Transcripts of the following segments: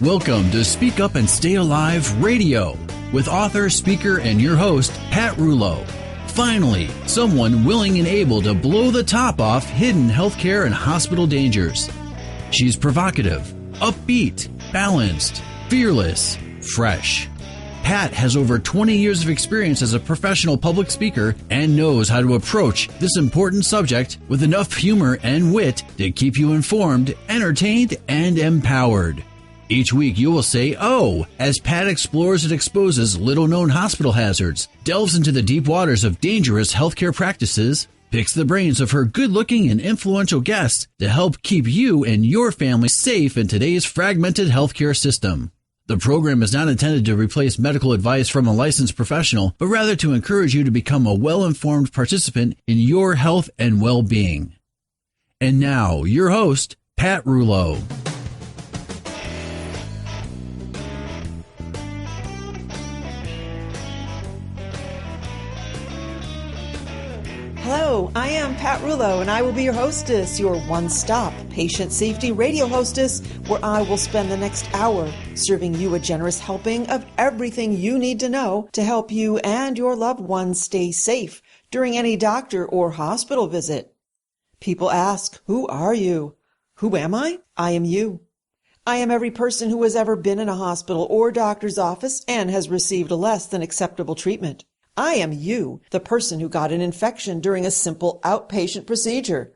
Welcome to Speak Up and Stay Alive RadiOh with author, speaker, and your host, Pat Rouleau. Finally, someone willing and able to blow the top off hidden healthcare and hospital dangers. She's provocative, upbeat, balanced, fearless, fresh. Pat has over 20 years of experience as a professional public speaker and knows how to approach this important subject with enough humor and wit to keep you informed, entertained, and empowered. Each week you will say, "Oh," as Pat explores and exposes little-known hospital hazards, delves into the deep waters of dangerous healthcare practices, picks the brains of her good-looking and influential guests to help keep you and your family safe in today's fragmented healthcare system. The program is not intended to replace medical advice from a licensed professional, but rather to encourage you to become a well-informed participant in your health and well-being. And now, your host, Pat Rouleau. Hello, I am Pat Rouleau, and I will be your hostess, your one-stop patient safety radio hostess, where I will spend the next hour serving you a generous helping of everything you need to know to help you and your loved ones stay safe during any doctor or hospital visit. People ask, who are you? Who am I? I am you. I am every person who has ever been in a hospital or doctor's office and has received less than acceptable treatment. I am you, the person who got an infection during a simple outpatient procedure.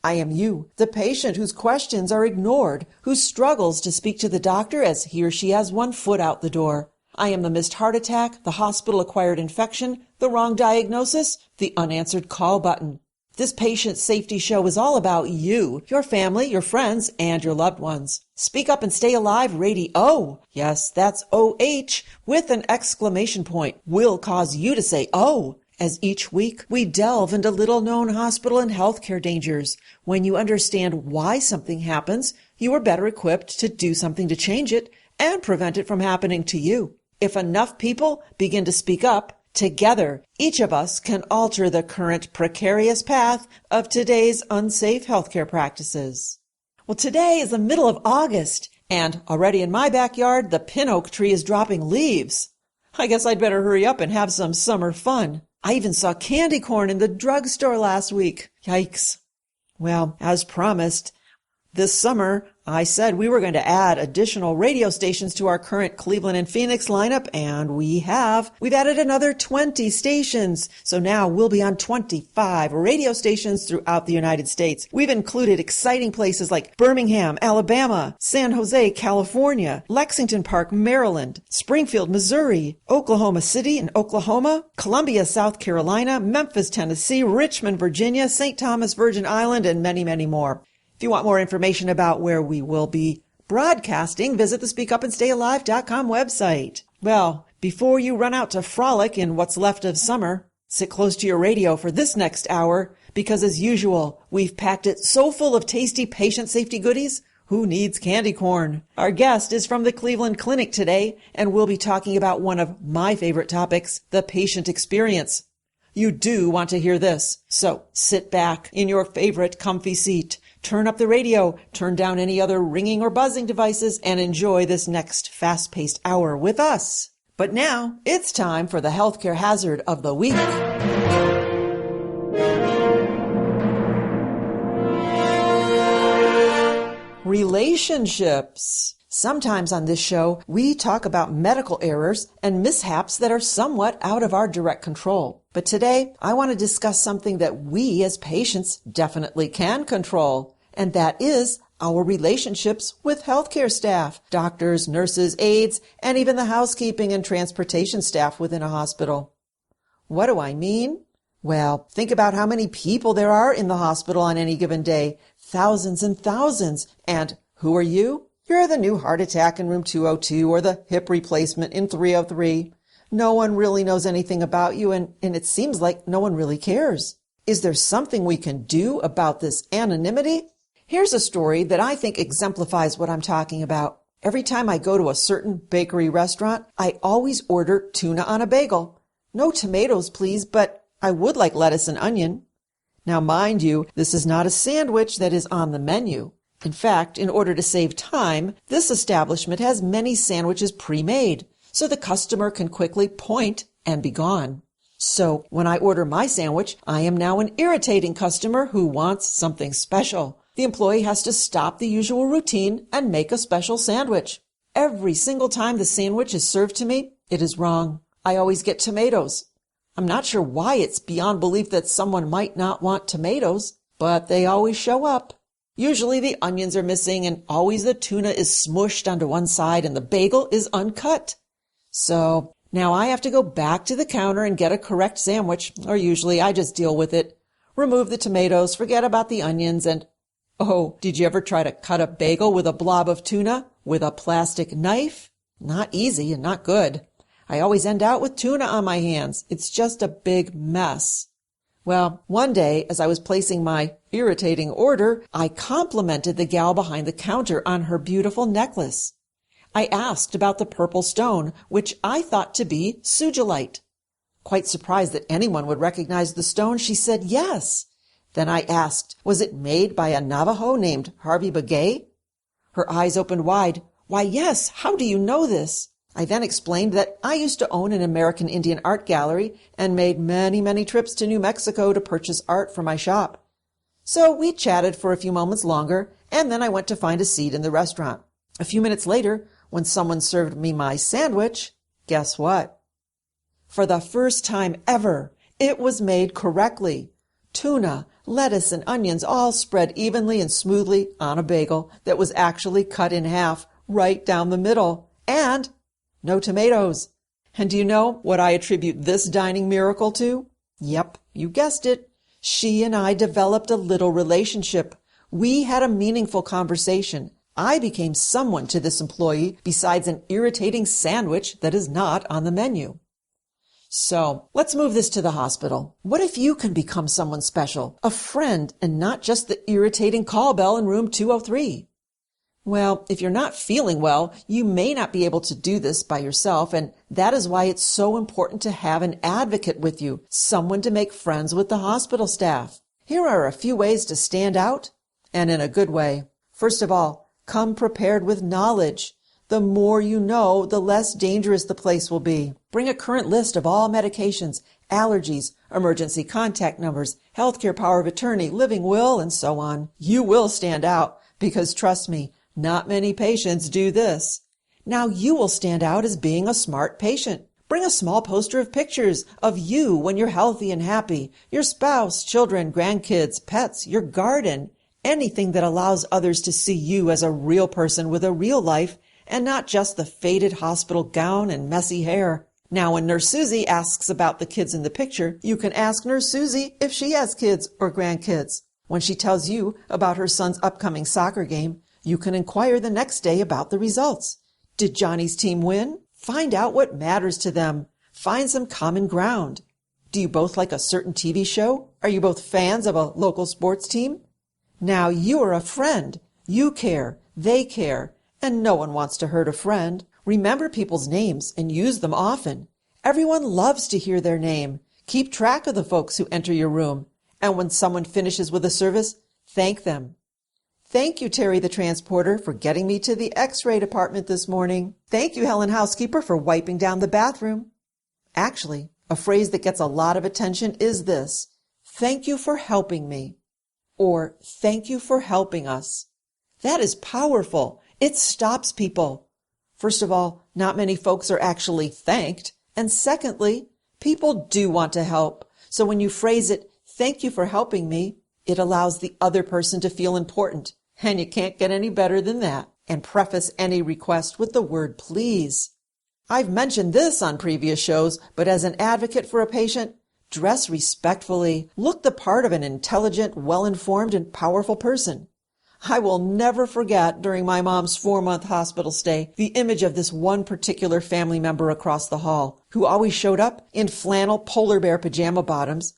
I am you, the patient whose questions are ignored, who struggles to speak to the doctor as he or she has one foot out the door. I am the missed heart attack, the hospital-acquired infection, the wrong diagnosis, the unanswered call button. This patient safety show is all about you, your family, your friends, and your loved ones. Speak Up and Stay Alive RadiOh. Yes, that's O-H with an exclamation point. Will cause you to say, oh, as each week we delve into little-known hospital and healthcare dangers. When you understand why something happens, you are better equipped to do something to change it and prevent it from happening to you. If enough people begin to speak up, together, each of us can alter the current precarious path of today's unsafe healthcare practices. Well, today is the middle of August, and already in my backyard, the pin oak tree is dropping leaves. I guess I'd better hurry up and have some summer fun. I even saw candy corn in the drugstore last week. Yikes. Well, as promised, this summer, I said we were going to add additional radio stations to our current Cleveland and Phoenix lineup, and we have. We've added another 20 stations, so now we'll be on 25 radio stations throughout the United States. We've included exciting places like Birmingham, Alabama, San Jose, California, Lexington Park, Maryland, Springfield, Missouri, Oklahoma City in Oklahoma, Columbia, South Carolina, Memphis, Tennessee, Richmond, Virginia, St. Thomas, Virgin Island, and many, many more. If you want more information about where we will be broadcasting, visit the SpeakUpAndStayAlive.com website. Well, before you run out to frolic in what's left of summer, sit close to your radio for this next hour, because as usual, we've packed it so full of tasty patient safety goodies. Who needs candy corn? Our guest is from the Cleveland Clinic today, and we'll be talking about one of my favorite topics, the patient experience. You do want to hear this, so sit back in your favorite comfy seat. Turn up the radio, turn down any other ringing or buzzing devices, and enjoy this next fast-paced hour with us. But now, it's time for the healthcare hazard of the week. Relationships. Sometimes on this show, we talk about medical errors and mishaps that are somewhat out of our direct control. But today, I want to discuss something that we as patients definitely can control, and that is our relationships with healthcare staff, doctors, nurses, aides, and even the housekeeping and transportation staff within a hospital. What do I mean? Well, think about how many people there are in the hospital on any given day. Thousands and thousands. And who are you? You're the new heart attack in room 202 or the hip replacement in 303. No one really knows anything about you, and it seems like no one really cares. Is there something we can do about this anonymity? Here's a story that I think exemplifies what I'm talking about. Every time I go to a certain bakery restaurant, I always order tuna on a bagel. No tomatoes, please, but I would like lettuce and onion. Now, mind you, this is not a sandwich that is on the menu. In fact, in order to save time, this establishment has many sandwiches pre-made, so the customer can quickly point and be gone. So when I order my sandwich, I am now an irritating customer who wants something special. The employee has to stop the usual routine and make a special sandwich. Every single time the sandwich is served to me, it is wrong. I always get tomatoes. I'm not sure why it's beyond belief that someone might not want tomatoes, but they always show up. Usually the onions are missing and always the tuna is smushed onto one side and the bagel is uncut. So now I have to go back to the counter and get a correct sandwich, or usually I just deal with it. Remove the tomatoes, forget about the onions, and oh, did you ever try to cut a bagel with a blob of tuna with a plastic knife? Not easy and not good. I always end out with tuna on my hands. It's just a big mess. Well, one day, as I was placing my irritating order, I complimented the gal behind the counter on her beautiful necklace. I asked about the purple stone, which I thought to be sugilite. Quite surprised that anyone would recognize the stone, she said yes. Then I asked, was it made by a Navajo named Harvey Begay? Her eyes opened wide. Why, yes, how do you know this? I then explained that I used to own an American Indian art gallery and made many trips to New Mexico to purchase art for my shop. So we chatted for a few moments longer, and then I went to find a seat in the restaurant. A few minutes later, when someone served me my sandwich, guess what? For the first time ever, it was made correctly. Tuna, lettuce, and onions all spread evenly and smoothly on a bagel that was actually cut in half right down the middle. And no tomatoes. And do you know what I attribute this dining miracle to? Yep, you guessed it. She and I developed a little relationship. We had a meaningful conversation. I became someone to this employee besides an irritating sandwich that is not on the menu. So let's move this to the hospital. What if you can become someone special, a friend, and not just the irritating call bell in room 203? Well, if you're not feeling well, you may not be able to do this by yourself, and that is why it's so important to have an advocate with you, someone to make friends with the hospital staff. Here are a few ways to stand out, and in a good way. First of all, come prepared with knowledge. The more you know, the less dangerous the place will be. Bring a current list of all medications, allergies, emergency contact numbers, healthcare power of attorney, living will, and so on. You will stand out, because trust me, not many patients do this. Now you will stand out as being a smart patient. Bring a small poster of pictures of you when you're healthy and happy, your spouse, children, grandkids, pets, your garden, anything that allows others to see you as a real person with a real life and not just the faded hospital gown and messy hair. Now, when Nurse Susie asks about the kids in the picture, you can ask Nurse Susie if she has kids or grandkids. When she tells you about her son's upcoming soccer game, you can inquire the next day about the results. Did Johnny's team win? Find out what matters to them. Find some common ground. Do you both like a certain TV show? Are you both fans of a local sports team? Now you are a friend. You care. They care. And no one wants to hurt a friend. Remember people's names and use them often. Everyone loves to hear their name. Keep track of the folks who enter your room. And when someone finishes with a service, thank them. Thank you, Terry the transporter, for getting me to the X-ray department this morning. Thank you, Helen Housekeeper, for wiping down the bathroom. Actually, a phrase that gets a lot of attention is this: thank you for helping me, or thank you for helping us. That is powerful. It stops people. First of all, not many folks are actually thanked. And secondly, people do want to help. So when you phrase it, thank you for helping me, it allows the other person to feel important. And you can't get any better than that. And preface any request with the word please. I've mentioned this on previous shows, but as an advocate for a patient, dress respectfully. Look the part of an intelligent, well-informed, and powerful person. I will never forget during my mom's 4-month hospital stay the image of this one particular family member across the hall who always showed up in flannel polar bear pajama bottoms,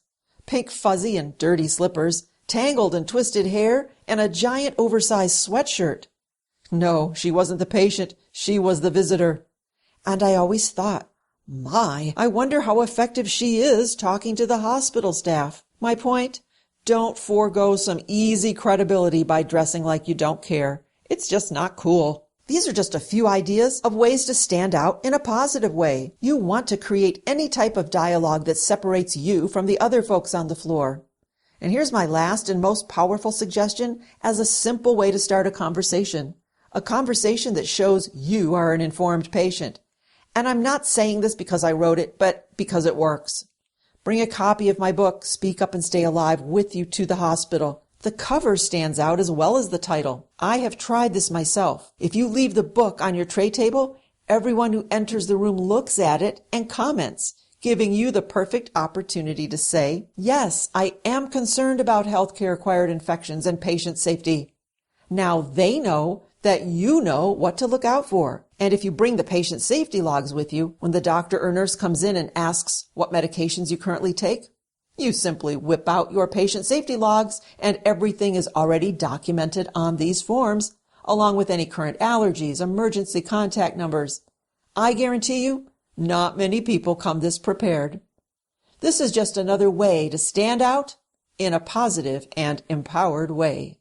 pink fuzzy and dirty slippers, tangled and twisted hair, and a giant oversized sweatshirt. No, she wasn't the patient. She was the visitor. And I always thought, I wonder how effective she is talking to the hospital staff. My point? Don't forego some easy credibility by dressing like you don't care. It's just not cool. These are just a few ideas of ways to stand out in a positive way. You want to create any type of dialogue that separates you from the other folks on the floor. And here's my last and most powerful suggestion as a simple way to start a conversation. A conversation that shows you are an informed patient. And I'm not saying this because I wrote it, but because it works. Bring a copy of my book, Speak Up and Stay Alive, with you to the hospital. The cover stands out as well as the title. I have tried this myself. If you leave the book on your tray table, everyone who enters the room looks at it and comments, giving you the perfect opportunity to say, yes, I am concerned about healthcare-acquired infections and patient safety. Now they know that you know what to look out for. And if you bring the patient safety logs with you, when the doctor or nurse comes in and asks what medications you currently take, you simply whip out your patient safety logs and everything is already documented on these forms, along with any current allergies, emergency contact numbers. I guarantee you, not many people come this prepared. This is just another way to stand out in a positive and empowered way.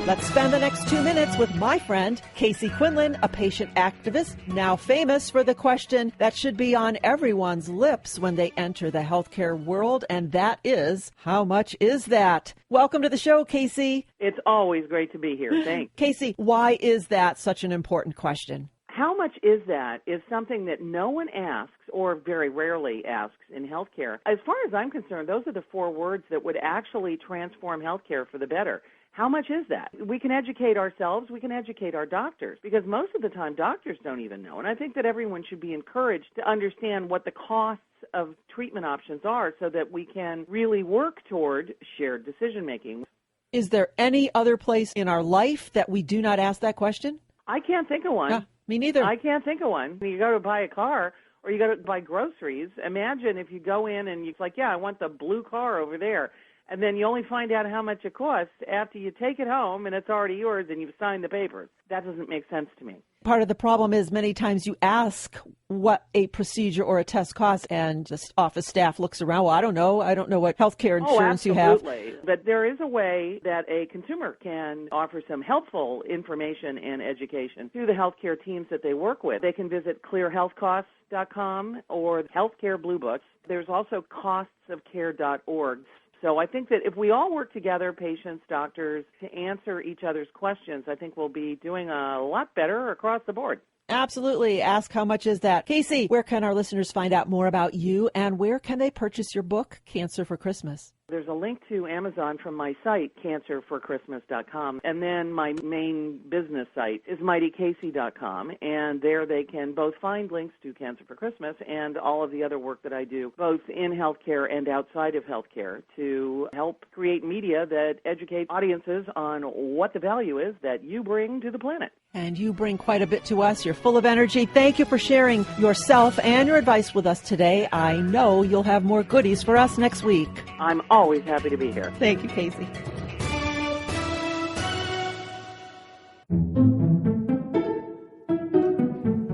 Let's spend the next 2 minutes with my friend, Casey Quinlan, a patient activist, now famous for the question that should be on everyone's lips when they enter the healthcare world, and that is, how much is that? Welcome to the show, Casey. It's always great to be here. Thanks. Casey, why is that such an important question? How much is that is something that no one asks or very rarely asks in healthcare. As far as I'm concerned, those are the 4 words that would actually transform healthcare for the better. How much is that? We can educate ourselves. We can educate our doctors, because most of the time doctors don't even know. And I think that everyone should be encouraged to understand what the costs of treatment options are so that we can really work toward shared decision-making. Is there any other place in our life that we do not ask that question? I can't think of one. Me neither. I can't think of one. When you go to buy a car or you go to buy groceries, imagine if you go in and you're like, yeah, I want the blue car over there. And then you only find out how much it costs after you take it home and it's already yours and you've signed the papers. That doesn't make sense to me. Part of the problem is many times you ask what a procedure or a test costs and the office staff looks around. Well, I don't know what healthcare insurance you have. Absolutely. But there is a way that a consumer can offer some helpful information and education to the healthcare teams that they work with. They can visit clearhealthcosts.com or Healthcare Blue Books. There's also costsofcare.org. So I think that if we all work together, patients, doctors, to answer each other's questions, I think we'll be doing a lot better across the board. Absolutely. Ask how much is that. Casey, where can our listeners find out more about you, and where can they purchase your book, Cancer for Christmas? There's a link to Amazon from my site, cancerforchristmas.com, and then my main business site is mightycasey.com, and there they can both find links to Cancer for Christmas and all of the other work that I do, both in healthcare and outside of healthcare, to help create media that educate audiences on what the value is that you bring to the planet. And you bring quite a bit to us. You're full of energy. Thank you for sharing yourself and your advice with us today. I know you'll have more goodies for us next week. I'm always happy to be here. Thank you, Casey.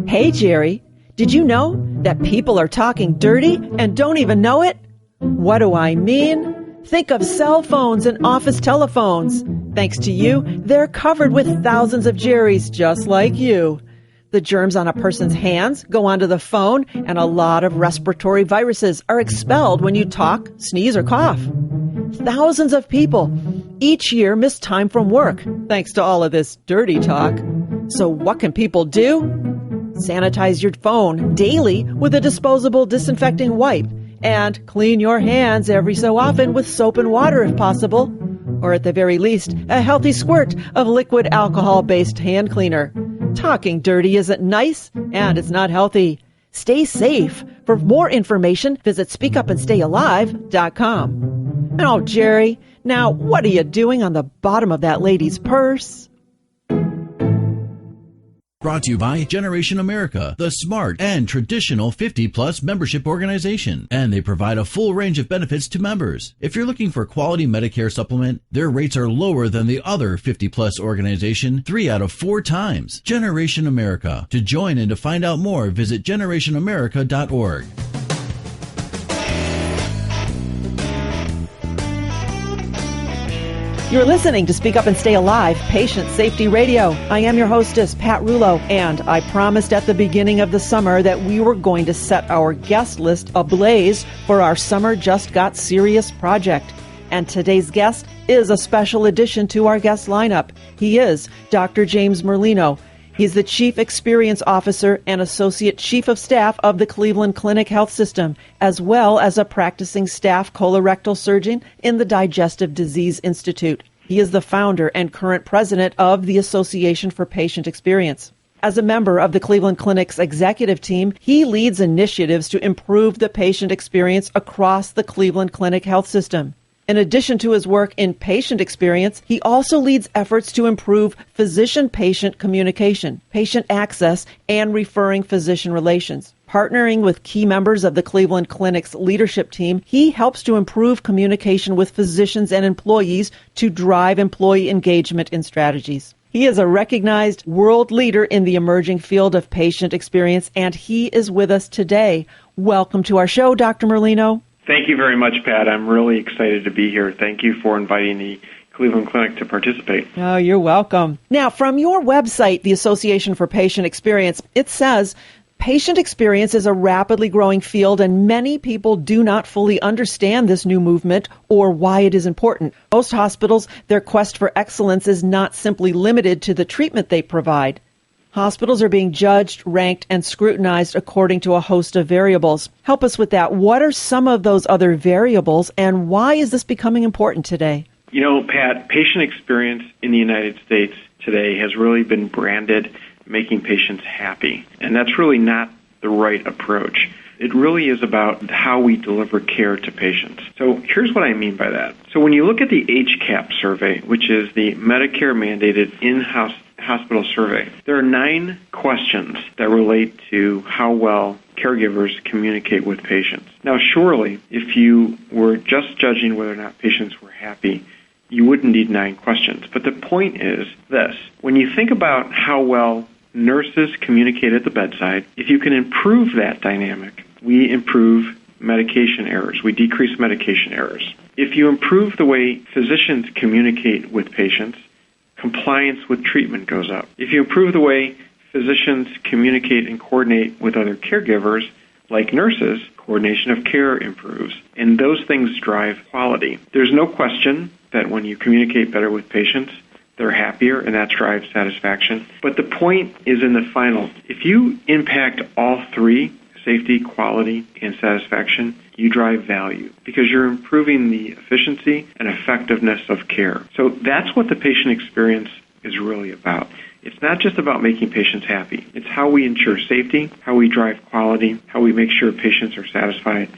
Hey, Jerry, did you know that people are talking dirty and don't even know it? What do I mean? Think of cell phones and office telephones. Thanks to you, they're covered with thousands of Jerrys just like you. The germs on a person's hands go onto the phone, and a lot of respiratory viruses are expelled when you talk, sneeze, or cough. Thousands of people each year miss time from work thanks to all of this dirty talk. So what can people do? Sanitize your phone daily with a disposable disinfecting wipe, and clean your hands every so often with soap and water if possible, or at the very least, a healthy squirt of liquid alcohol-based hand cleaner. Talking dirty isn't nice, and it's not healthy. Stay safe. For more information, visit speakupandstayalive.com. Oh, Jerry, now what are you doing on the bottom of that lady's purse? Brought to you by Generation America, the smart and traditional 50-plus membership organization. And they provide a full range of benefits to members. If you're looking for quality Medicare supplement, their rates are lower than the other 50-plus organization 3 out of 4 times. Generation America. To join and to find out more, visit generationamerica.org. You're listening to Speak Up and Stay Alive, Patient Safety Radio. I am your hostess, Pat Rouleau, and I promised at the beginning of the summer that we were going to set our guest list ablaze for our Summer Just Got Serious project. And today's guest is a special addition to our guest lineup. He is Dr. James Merlino. He's the Chief Experience Officer and Associate Chief of Staff of the Cleveland Clinic Health System, as well as a practicing staff colorectal surgeon in the Digestive Disease Institute. He is the founder and current president of the Association for Patient Experience. As a member of the Cleveland Clinic's executive team, he leads initiatives to improve the patient experience across the Cleveland Clinic Health System. In addition to his work in patient experience, he also leads efforts to improve physician-patient communication, patient access, and referring physician relations. Partnering with key members of the Cleveland Clinic's leadership team, he helps to improve communication with physicians and employees to drive employee engagement in strategies. He is a recognized world leader in the emerging field of patient experience, and he is with us today. Welcome to our show, Dr. Merlino. Thank you very much, Pat. I'm really excited to be here. Thank you for inviting the Cleveland Clinic to participate. Oh, you're welcome. Now, from your website, the Association for Patient Experience, it says patient experience is a rapidly growing field, and many people do not fully understand this new movement or why it is important. Most hospitals, their quest for excellence is not simply limited to the treatment they provide. Hospitals are being judged, ranked, and scrutinized according to a host of variables. Help us with that. What are some of those other variables, and why is this becoming important today? You know, Pat, patient experience in the United States today has really been branded making patients happy, and that's really not the right approach. It really is about how we deliver care to patients. So here's what I mean by that. So when you look at the HCAP survey, which is the Medicare-mandated in-house hospital survey, there are 9 questions that relate to how well caregivers communicate with patients. Now, surely, if you were just judging whether or not patients were happy, you wouldn't need 9 questions. But the point is this. When you think about how well nurses communicate at the bedside, if you can improve that dynamic, we improve medication errors. We decrease medication errors. If you improve the way physicians communicate with patients, compliance with treatment goes up. If you improve the way physicians communicate and coordinate with other caregivers, like nurses, coordination of care improves. And those things drive quality. There's no question that when you communicate better with patients, they're happier, and that drives satisfaction. But the point is in the final. If you impact all 3, safety, quality, and satisfaction, you drive value because you're improving the efficiency and effectiveness of care. So that's what the patient experience is really about. It's not just about making patients happy. It's how we ensure safety, how we drive quality, how we make sure patients are satisfied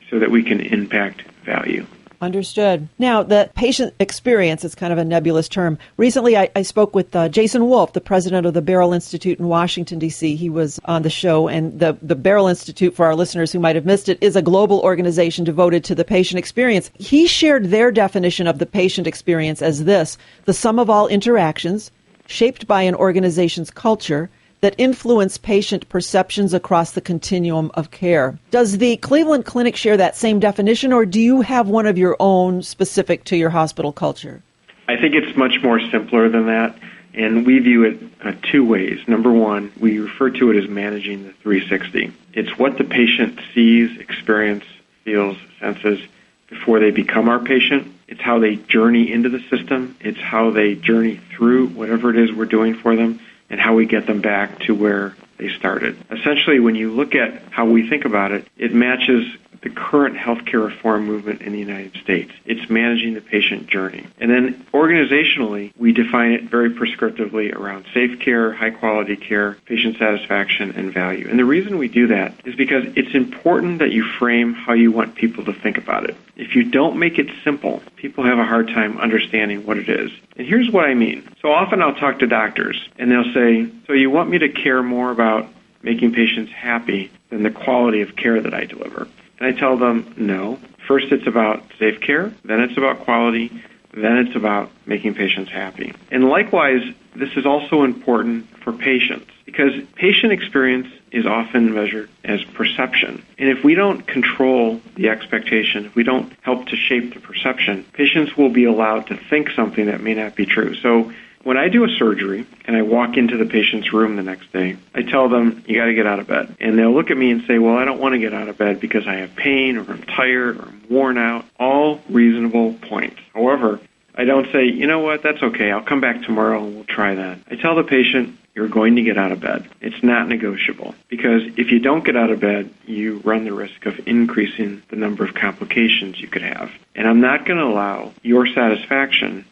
so that we can impact value. Understood. Now, the patient experience is kind of a nebulous term. Recently, I spoke with Jason Wolf, the president of the Barrel Institute in Washington, D.C. He was on the show, and the Barrel Institute, for our listeners who might have missed it, is a global organization devoted to the patient experience. He shared their definition of the patient experience as this: the sum of all interactions shaped by an organization's culture that influence patient perceptions across the continuum of care. Does the Cleveland Clinic share that same definition, or do you have one of your own specific to your hospital culture? I think it's much more simpler than that, and we view it 2 ways. Number one, we refer to it as managing the 360. It's what the patient sees, experiences, feels, senses before they become our patient. It's how they journey into the system. It's how they journey through whatever it is we're doing for them, and how we get them back to where they started. Essentially, when you look at how we think about it, it matches the current healthcare reform movement in the United States. It's managing the patient journey. And then organizationally, we define it very prescriptively around safe care, high-quality care, patient satisfaction, and value. And the reason we do that is because it's important that you frame how you want people to think about it. If you don't make it simple, people have a hard time understanding what it is. And here's what I mean. So often I'll talk to doctors, and they'll say, so you want me to care more about making patients happy than the quality of care that I deliver? And I tell them, no. First it's about safe care, then it's about quality, then it's about making patients happy. And likewise, this is also important for patients because patient experience is often measured as perception. And if we don't control the expectation, if we don't help to shape the perception, patients will be allowed to think something that may not be true. So when I do a surgery and I walk into the patient's room the next day, I tell them, you got to get out of bed. And they'll look at me and say, well, I don't want to get out of bed because I have pain or I'm tired or I'm worn out. All reasonable points. However, I don't say, you know what, that's okay. I'll come back tomorrow and we'll try that. I tell the patient, you're going to get out of bed. It's not negotiable because if you don't get out of bed, you run the risk of increasing the number of complications you could have. And I'm not going to allow your satisfaction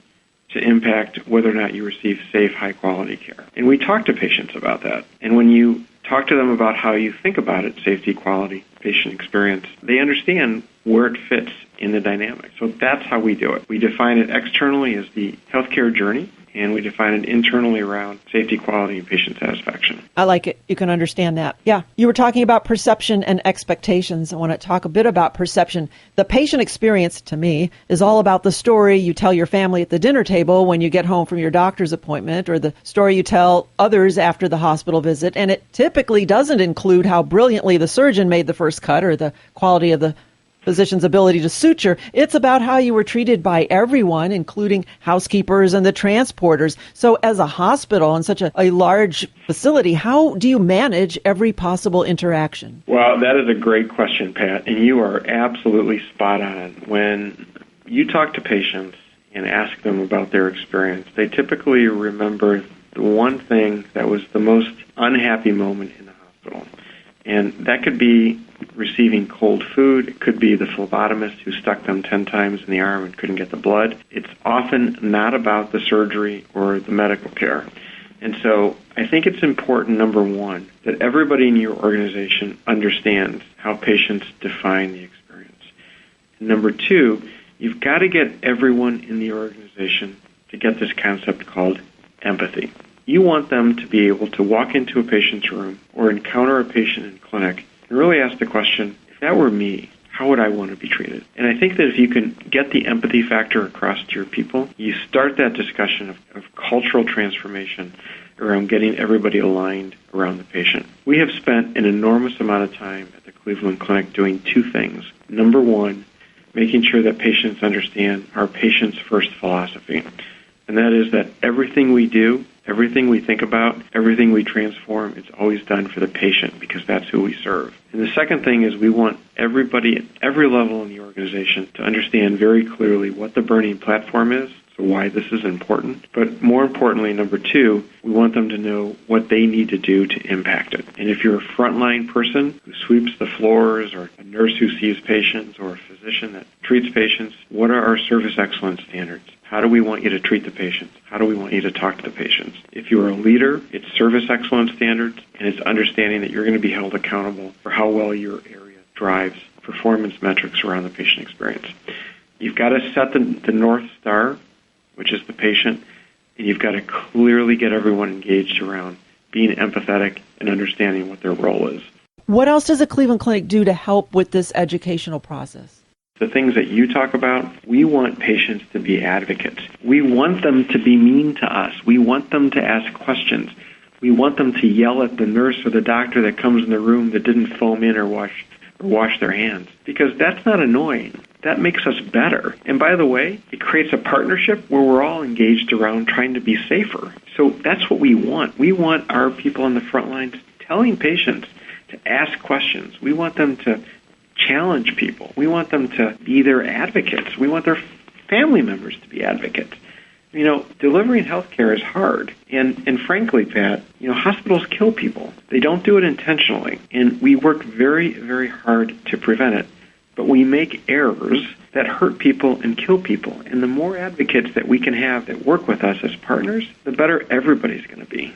to impact whether or not you receive safe, high-quality care. And we talk to patients about that. And when you talk to them about how you think about it, safety, quality, patient experience, they understand where it fits in the dynamic. So that's how we do it. We define it externally as the healthcare journey, and we define it internally around safety, quality, and patient satisfaction. I like it. You can understand that. Yeah. You were talking about perception and expectations. I want to talk a bit about perception. The patient experience, to me, is all about the story you tell your family at the dinner table when you get home from your doctor's appointment, or the story you tell others after the hospital visit. And it typically doesn't include how brilliantly the surgeon made the first cut or the quality of the physician's ability to suture. It's about how you were treated by everyone, including housekeepers and the transporters. So as a hospital and such a large facility, how do you manage every possible interaction? Well, that is a great question, Pat, and you are absolutely spot on. When you talk to patients and ask them about their experience, they typically remember the one thing that was the most unhappy moment in the hospital. And that could be receiving cold food. It could be the phlebotomist who stuck them 10 times in the arm and couldn't get the blood. It's often not about the surgery or the medical care. And so I think it's important, number one, that everybody in your organization understands how patients define the experience. And number two, you've got to get everyone in the organization to get this concept called empathy. You want them to be able to walk into a patient's room or encounter a patient in clinic and really ask the question, if that were me, how would I want to be treated? And I think that if you can get the empathy factor across to your people, you start that discussion of cultural transformation around getting everybody aligned around the patient. We have spent an enormous amount of time at the Cleveland Clinic doing two things. Number one, making sure that patients understand our patients first philosophy. And that is that everything we do, everything we think about, everything we transform, it's always done for the patient because that's who we serve. And the second thing is we want everybody at every level in the organization to understand very clearly what the burning platform is, so why this is important. But more importantly, number two, we want them to know what they need to do to impact it. And if you're a frontline person who sweeps the floors or a nurse who sees patients or a physician that treats patients, what are our service excellence standards? How do we want you to treat the patients? How do we want you to talk to the patients? If you're a leader, it's service excellence standards, and it's understanding that you're going to be held accountable for how well your area drives performance metrics around the patient experience. You've got to set the North Star, which is the patient, and you've got to clearly get everyone engaged around being empathetic and understanding what their role is. What else does the Cleveland Clinic do to help with this educational process? The things that you talk about, we want patients to be advocates. We want them to be mean to us. We want them to ask questions. We want them to yell at the nurse or the doctor that comes in the room that didn't foam in or wash their hands. Because that's not annoying. That makes us better. And by the way, it creates a partnership where we're all engaged around trying to be safer. So that's what we want. We want our people on the front lines telling patients to ask questions. We want them to challenge people. We want them to be their advocates. We want their family members to be advocates. You know, delivering health care is hard. And frankly, Pat, hospitals kill people. They don't do it intentionally. And we work very, very hard to prevent it. but we make errors that hurt people and kill people. And the more advocates that we can have that work with us as partners, the better everybody's going to be.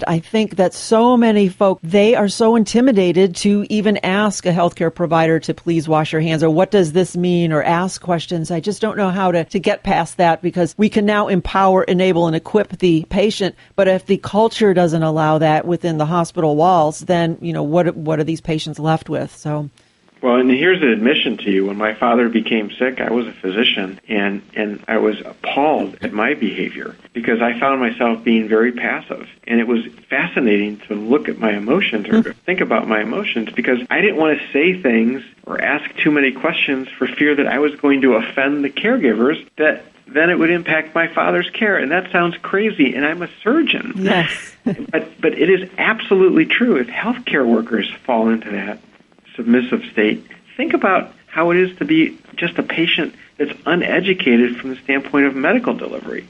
I think that so many folk, they are so intimidated to even ask a healthcare provider to please wash your hands, or what does this mean, or ask questions. I just don't know how to get past that, because we can now empower, enable, and equip the patient. But if the culture doesn't allow that within the hospital walls, then, what are these patients left with? So. Well, and here's an admission to you. When my father became sick, I was a physician, and I was appalled at my behavior because I found myself being very passive. And it was fascinating to look at my emotions or think about my emotions, because I didn't want to say things or ask too many questions for fear that I was going to offend the caregivers, that then it would impact my father's care. And that sounds crazy, and I'm a surgeon. Yes. But it is absolutely true. If healthcare workers fall into that submissive state, think about how it is to be just a patient that's uneducated from the standpoint of medical delivery.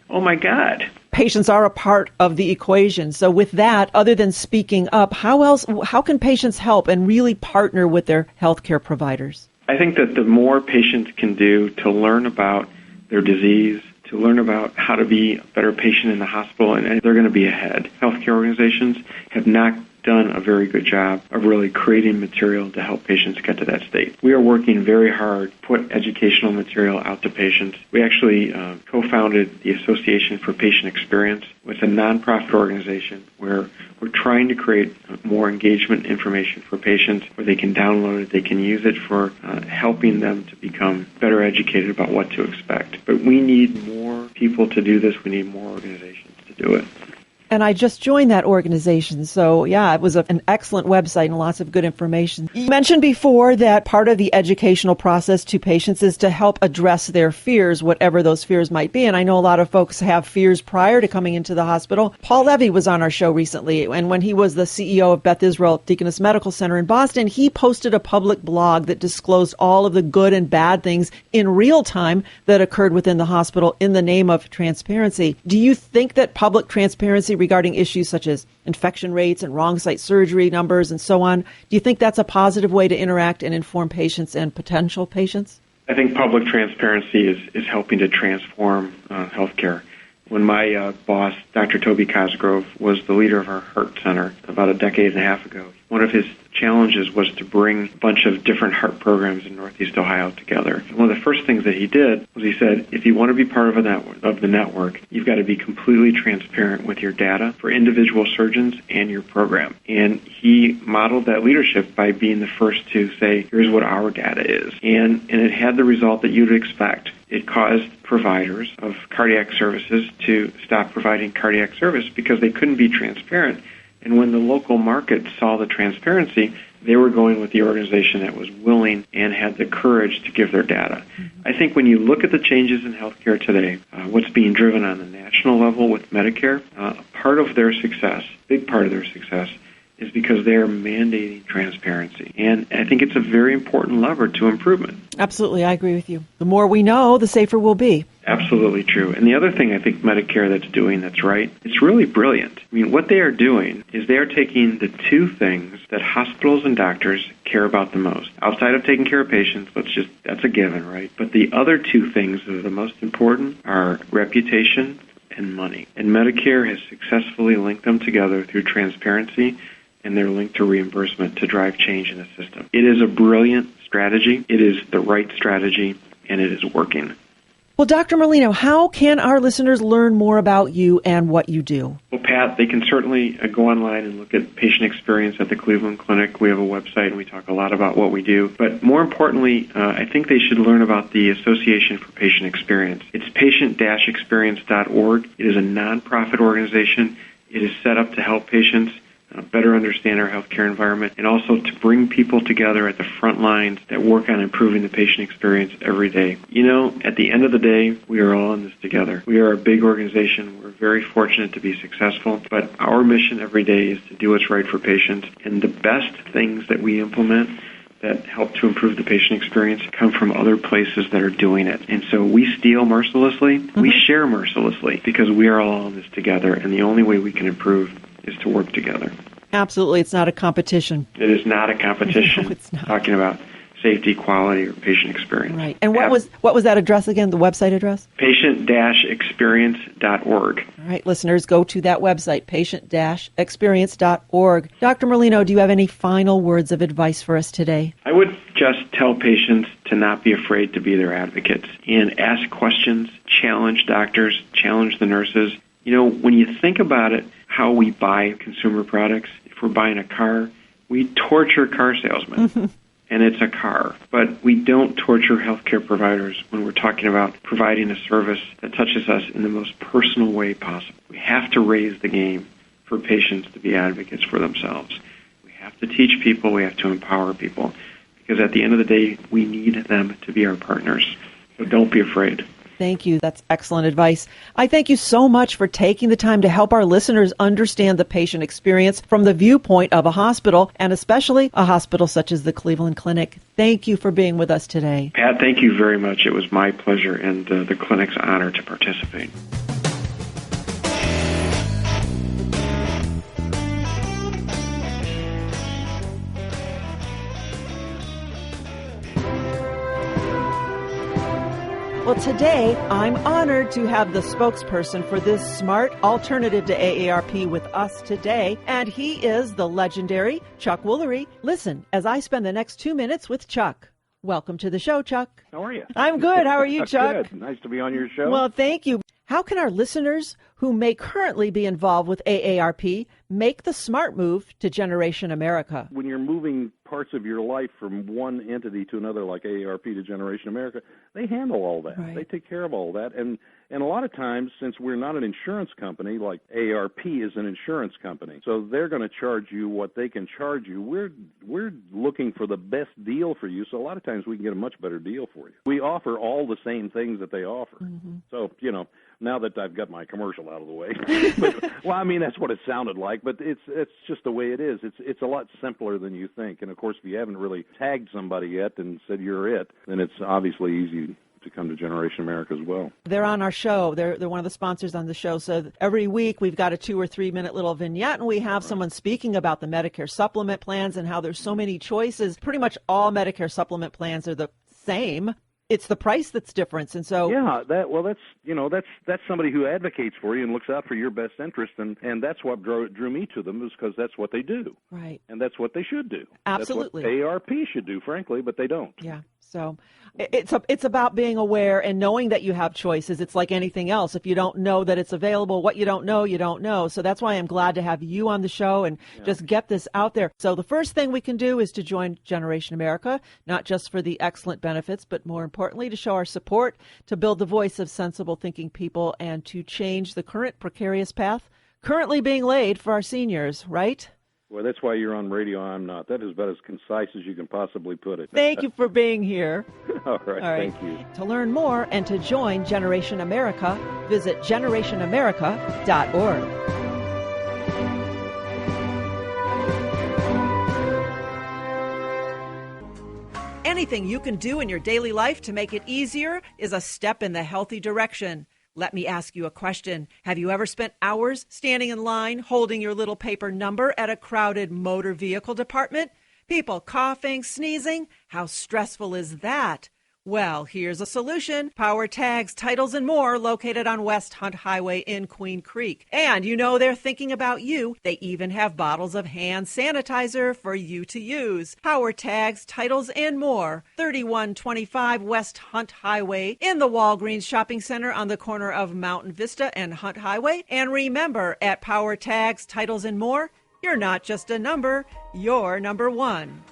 Oh, my God. Patients are a part of the equation. So with that, other than speaking up, how can patients help and really partner with their healthcare providers? I think that the more patients can do to learn about their disease, to learn about how to be a better patient in the hospital, and they're going to be ahead. Healthcare organizations have not done a very good job of really creating material to help patients get to that state. We are working very hard to put educational material out to patients. We actually co-founded the Association for Patient Experience, which is a nonprofit organization where we're trying to create more engagement information for patients where they can download it, they can use it for helping them to become better educated about what to expect. But we need more people to do this. We need more organizations to do it. And I just joined that organization. So, yeah, it was an excellent website and lots of good information. You mentioned before that part of the educational process to patients is to help address their fears, whatever those fears might be. And I know a lot of folks have fears prior to coming into the hospital. Paul Levy was on our show recently, and when he was the CEO of Beth Israel Deaconess Medical Center in Boston, he posted a public blog that disclosed all of the good and bad things in real time that occurred within the hospital in the name of transparency. Do you think that public transparency regarding issues such as infection rates and wrong site surgery numbers and so on, do you think that's a positive way to interact and inform patients and potential patients? I think public transparency is helping to transform healthcare. When my boss, Dr. Toby Cosgrove, was the leader of our heart center about a decade and a half ago, one of his challenges was to bring a bunch of different heart programs in Northeast Ohio together. And one of the first things that he did was he said, if you want to be part of the network, you've got to be completely transparent with your data for individual surgeons and your program. And he modeled that leadership by being the first to say, here's what our data is. And it had the result that you'd expect. It caused providers of cardiac services to stop providing cardiac service because they couldn't be transparent. And when the local market saw the transparency, they were going with the organization that was willing and had the courage to give their data. Mm-hmm. I think when you look at the changes in healthcare today, what's being driven on the national level with Medicare, part of their success, big part of their success, is because they're mandating transparency. And I think it's a very important lever to improvement. Absolutely, I agree with you. The more we know, the safer we'll be. Absolutely true. And the other thing I think Medicare that's doing that's right, it's really brilliant. I mean, what they are doing is they are taking the two things that hospitals and doctors care about the most. Outside of taking care of patients, that's a given, right? But the other two things that are the most important are reputation and money. And Medicare has successfully linked them together through transparency, and they're linked to reimbursement to drive change in the system. It is a brilliant strategy. It is the right strategy, and it is working. Well, Dr. Merlino, how can our listeners learn more about you and what you do? Well, Pat, they can certainly go online and look at patient experience at the Cleveland Clinic. We have a website, and we talk a lot about what we do. But more importantly, I think they should learn about the Association for Patient Experience. It's patient-experience.org. It is a nonprofit organization. It is set up to help patients better understand our healthcare environment, and also to bring people together at the front lines that work on improving the patient experience every day. You know, at the end of the day, we are all in this together. We are a big organization. We're very fortunate to be successful, but our mission every day is to do what's right for patients, and the best things that we implement that help to improve the patient experience come from other places that are doing it. And so we steal mercilessly, we share mercilessly, because we are all in this together, and the only way we can improve is to work together. Absolutely. It's not a competition. It is not a competition. No, it's not. Talking about safety, quality, or patient experience. Right. And what was that address again, the website address? Patient-experience.org. All right, listeners, go to that website, patient-experience.org. Dr. Merlino, do you have any final words of advice for us today? I would just tell patients to not be afraid to be their advocates and ask questions, challenge doctors, challenge the nurses. You know, when you think about it, how we buy consumer products, if we're buying a car, we torture car salesmen. And it's a car. But we don't torture healthcare providers when we're talking about providing a service that touches us in the most personal way possible. We have to raise the game for patients to be advocates for themselves. We have to teach people, we have to empower people, because at the end of the day, we need them to be our partners. So don't be afraid. Thank you. That's excellent advice. I thank you so much for taking the time to help our listeners understand the patient experience from the viewpoint of a hospital, and especially a hospital such as the Cleveland Clinic. Thank you for being with us today. Pat, thank you very much. It was my pleasure and the clinic's honor to participate. Well, today, I'm honored to have the spokesperson for this smart alternative to AARP with us today, and he is the legendary Chuck Woolery. Listen, as I spend the next 2 minutes with Chuck. Welcome to the show, Chuck. How are you? I'm good. How are you, Chuck? Good. Nice to be on your show. Well, thank you. How can our listeners who may currently be involved with AARP make the smart move to Generation America? When you're moving parts of your life from one entity to another, like AARP to Generation America, they handle all that. Right. They take care of all that. And a lot of times, since we're not an insurance company, like AARP is an insurance company, so they're going to charge you what they can charge you. We're looking for the best deal for you, so a lot of times we can get a much better deal for you. We offer all the same things that they offer. Mm-hmm. So, you know, now that I've got my commercial out of the way. Well, I mean, that's what it sounded like, but it's just the way it is. It's a lot simpler than you think. And, of course, if you haven't really tagged somebody yet and said you're it, then it's obviously easy to come to Generation America as well. They're on our show. They're one of the sponsors on the show. So every week we've got a 2 or 3 minute little vignette, and we have someone speaking about the Medicare supplement plans and how there's so many choices. Pretty much all Medicare supplement plans are the same. It's the price that's different, and so that's somebody who advocates for you and looks out for your best interest, and that's what drew me to them, is because that's what they do, right? And that's what they should do. Absolutely, that's what AARP should do, frankly, but they don't. Yeah. So it's about being aware and knowing that you have choices. It's like anything else. If you don't know that it's available, what you don't know, you don't know. So that's why I'm glad to have you on the show and just get this out there. So the first thing we can do is to join Generation America, not just for the excellent benefits, but more importantly, to show our support, to build the voice of sensible thinking people, and to change the current precarious path currently being laid for our seniors, right? Well, that's why you're on radio. I'm not. That is about as concise as you can possibly put it. Thank you for being here. All right. Thank you. To learn more and to join Generation America, visit generationamerica.org. Anything you can do in your daily life to make it easier is a step in the healthy direction. Let me ask you a question. Have you ever spent hours standing in line holding your little paper number at a crowded motor vehicle department? People coughing, sneezing. How stressful is that? Well, here's a solution. Power tags, titles, and more located on West Hunt Highway in Queen Creek. And you know they're thinking about you. They even have bottles of hand sanitizer for you to use. Power tags, titles, and more. 3125 West Hunt Highway in the Walgreens Shopping Center on the corner of Mountain Vista and Hunt Highway. And remember, at Power Tags, Titles, and More, you're not just a number, you're number one.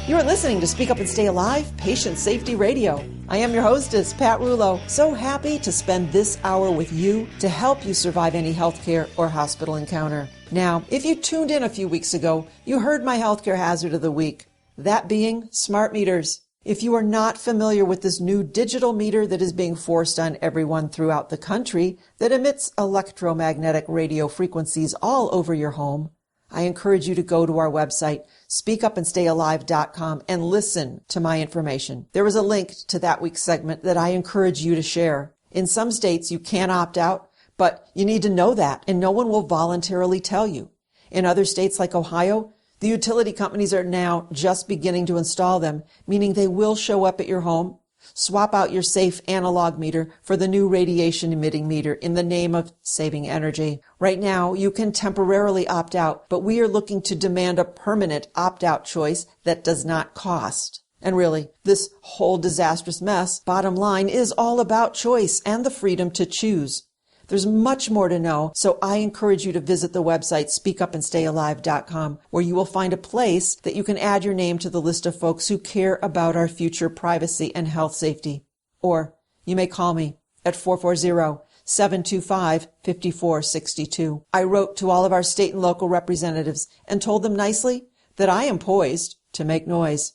You're listening to Speak Up and Stay Alive, Patient Safety Radio. I am your hostess, Pat Rouleau. So happy to spend this hour with you to help you survive any healthcare or hospital encounter. Now, if you tuned in a few weeks ago, you heard my healthcare hazard of the week, that being smart meters. If you are not familiar with this new digital meter that is being forced on everyone throughout the country that emits electromagnetic radio frequencies all over your home, I encourage you to go to our website, speakupandstayalive.com, and listen to my information. There is a link to that week's segment that I encourage you to share. In some states, you can opt out, but you need to know that, and no one will voluntarily tell you. In other states like Ohio, the utility companies are now just beginning to install them, meaning they will show up at your home. Swap out your safe analog meter for the new radiation emitting meter in the name of saving energy. Right now, you can temporarily opt out, but we are looking to demand a permanent opt-out choice that does not cost. And really, this whole disastrous mess, bottom line, is all about choice and the freedom to choose. There's much more to know, so I encourage you to visit the website speakupandstayalive.com, where you will find a place that you can add your name to the list of folks who care about our future privacy and health safety. Or you may call me at 440-725-5462. I wrote to all of our state and local representatives and told them nicely that I am poised to make noise.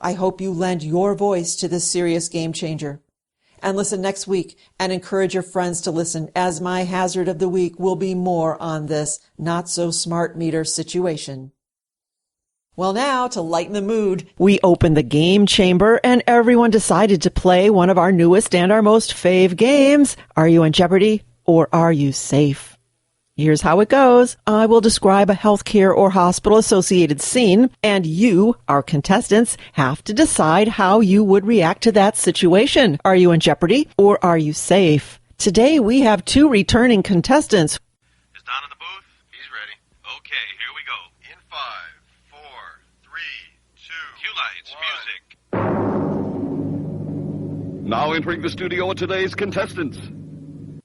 I hope you lend your voice to this serious game changer. And listen next week and encourage your friends to listen, as my hazard of the week will be more on this not-so-smart meter situation. Well, now, to lighten the mood, we opened the game chamber and everyone decided to play one of our newest and our most fave games. Are you in Jeopardy or are you safe? Here's how it goes. I will describe a healthcare or hospital-associated scene, and you, our contestants, have to decide how you would react to that situation. Are you in jeopardy, or are you safe? Today, we have two returning contestants. Is Don in the booth? He's ready. Okay, here we go. In 5, 4, 3, 2... Cue lights, music. Now entering the studio are today's contestants.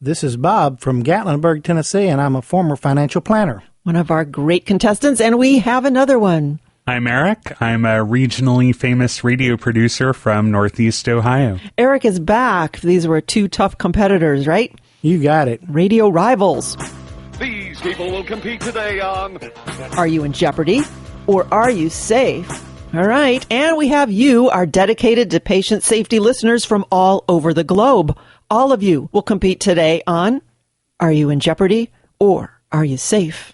This is Bob from Gatlinburg, Tennessee, and I'm a former financial planner. One of our great contestants, and we have another one. I'm Eric. I'm a regionally famous radio producer from Northeast Ohio. Eric is back. These were two tough competitors, right? You got it. Radio rivals. These people will compete today on... Are you in jeopardy, or are you safe? All right, and we have you, our dedicated to patient safety listeners from all over the globe. All of you will compete today on Are You in Jeopardy or Are You Safe?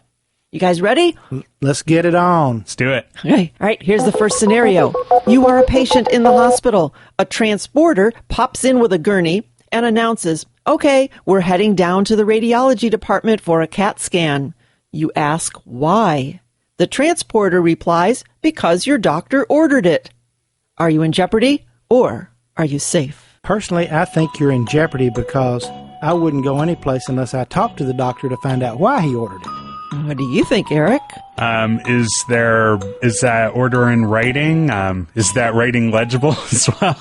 You guys ready? Let's get it on. Let's do it. Okay. All right, here's the first scenario. You are a patient in the hospital. A transporter pops in with a gurney and announces, okay, we're heading down to the radiology department for a CAT scan. You ask why. The transporter replies, because your doctor ordered it. Are you in jeopardy or are you safe? Personally, I think you're in jeopardy because I wouldn't go anyplace unless I talked to the doctor to find out why he ordered it. What do you think, Eric? Is that order in writing? Is that writing legible as well?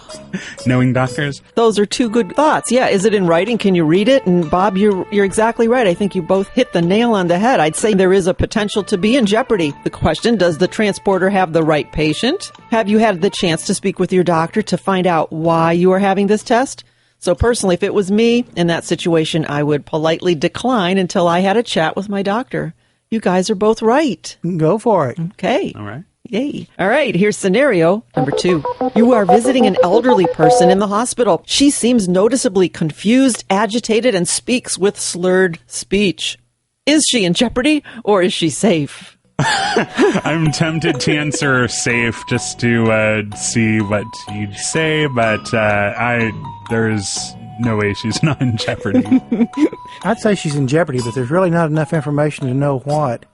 Knowing doctors? Those are two good thoughts. Yeah, is it in writing? Can you read it? And Bob, you're exactly right. I think you both hit the nail on the head. I'd say there is a potential to be in jeopardy. The question, does the transporter have the right patient? Have you had the chance to speak with your doctor to find out why you are having this test? So personally, if it was me in that situation, I would politely decline until I had a chat with my doctor. You guys are both right. Go for it. Okay. All right. Yay. All right, here's scenario number 2. You are visiting an elderly person in the hospital. She seems noticeably confused, agitated, and speaks with slurred speech. Is she in jeopardy or is she safe? I'm tempted to answer safe just to see what you'd say, but there's no way she's not in jeopardy. I'd say she's in jeopardy, but there's really not enough information to know what.